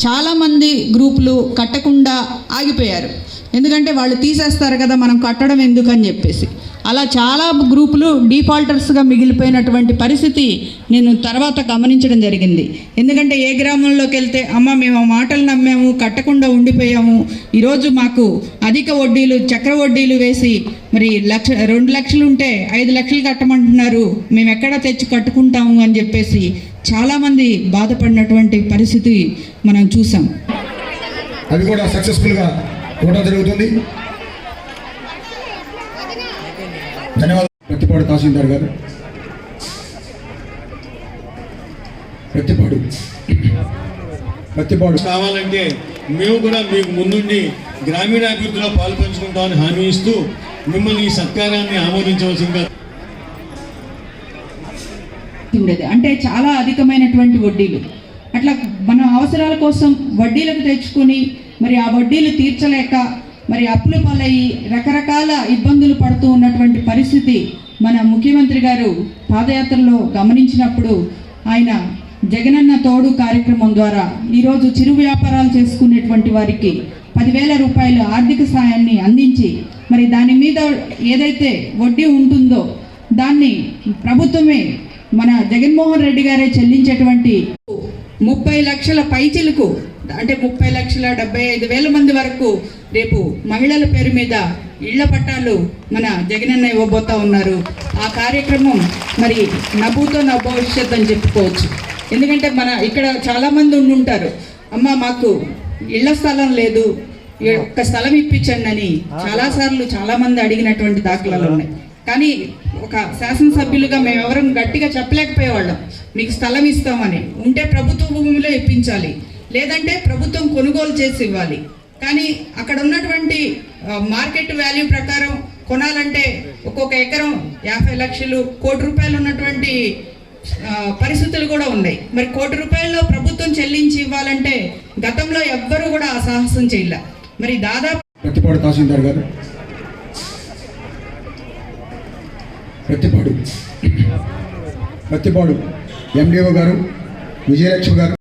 చాలామంది గ్రూపులు కట్టకుండా ఆగిపోయారు. ఎందుకంటే వాళ్ళు తీసేస్తారు కదా, మనం కట్టడం ఎందుకని చెప్పేసి. అలా చాలా గ్రూపులు డిఫాల్టర్స్గా మిగిలిపోయినటువంటి పరిస్థితి నేను తర్వాత గమనించడం జరిగింది. ఎందుకంటే ఏ గ్రామంలోకి వెళ్తే అమ్మ మేము ఆ మాటలు నమ్మాము, కట్టకుండా ఉండిపోయాము, ఈరోజు మాకు అధిక వడ్డీలు చక్ర వడ్డీలు వేసి మరి 2 లక్షలు ఉంటే 5 లక్షలు కట్టమంటున్నారు, మేము ఎక్కడ తెచ్చి కట్టుకుంటాము అని చెప్పేసి చాలామంది బాధపడినటువంటి పరిస్థితి మనం చూసాం. అది కూడా సక్సెస్ఫుల్గా కూడా జరుగుతుంది. ధన్యవాదాలు. ప్రతిపాడు తహసీల్దార్ గారు. ప్రతిపాడు కావాలంటే మేము కూడా మీకు ముందుండి గ్రామీణాభివృద్ధిలో పాలు పంచుకుంటామని హామీ ఇస్తూ మిమ్మల్ని ఈ సత్కారాన్ని ఆమోదించవలసిందిగా. అంటే చాలా అధికమైనటువంటి వడ్డీలు, అట్లా మన అవసరాల కోసం వడ్డీలకు తెచ్చుకొని మరి ఆ వడ్డీలు తీర్చలేక మరి అప్పుల పాలయ్యి రకరకాల ఇబ్బందులు పడుతూ ఉన్నటువంటి పరిస్థితి మన ముఖ్యమంత్రి గారు పాదయాత్రలో గమనించినప్పుడు ఆయన జగనన్న తోడు కార్యక్రమం ద్వారా ఈరోజు చిరు వ్యాపారాలు చేసుకునేటువంటి వారికి 10,000 రూపాయలు ఆర్థిక సాయాన్ని అందించి మరి దాని మీద ఏదైతే వడ్డీ ఉంటుందో దాన్ని ప్రభుత్వమే మన జగన్మోహన్ రెడ్డి గారే చెల్లించేటువంటి 30 లక్షల పైచిలకు, అంటే 30,75,000 మంది వరకు రేపు మహిళల పేరు మీద ఇళ్ల పట్టాలు మన జగనన్న ఇవ్వబోతా ఉన్నారు. ఆ కార్యక్రమం మరి నభూతో నా భవిష్యత్ అని చెప్పుకోవచ్చు. ఎందుకంటే మన ఇక్కడ చాలామంది ఉండుంటారు, అమ్మ మాకు ఇళ్ల స్థలం లేదు, ఒక్క స్థలం ఇప్పించండి అని చాలాసార్లు చాలామంది అడిగినటువంటి దాఖలాలు ఉన్నాయి. కానీ ఒక శాసనసభ్యులుగా మేమెవరం గట్టిగా చెప్పలేకపోయేవాళ్ళం, మీకు స్థలం ఇస్తామని. ఉంటే ప్రభుత్వ భూమిలో ఇప్పించాలి, లేదంటే ప్రభుత్వం కొనుగోలు చేసి ఇవ్వాలి. కానీ అక్కడ ఉన్నటువంటి మార్కెట్ వాల్యూ ప్రకారం కొనాలంటే ఒక్కొక్క ఎకరం 50 లక్షలు, 1 కోటి రూపాయలు ఉన్నటువంటి పరిస్థితులు కూడా ఉన్నాయి. మరి 1 కోటి రూపాయల్లో ప్రభుత్వం చెల్లించి ఇవ్వాలంటే గతంలో ఎవ్వరూ కూడా ఆ సాహసం చేయలే. మరి దాదాపు ప్రతిపాడు తహసీల్దార్ గారు. ప్రతిపాడు ఎండిఓ గారు, విజయలక్ష్మి గారు.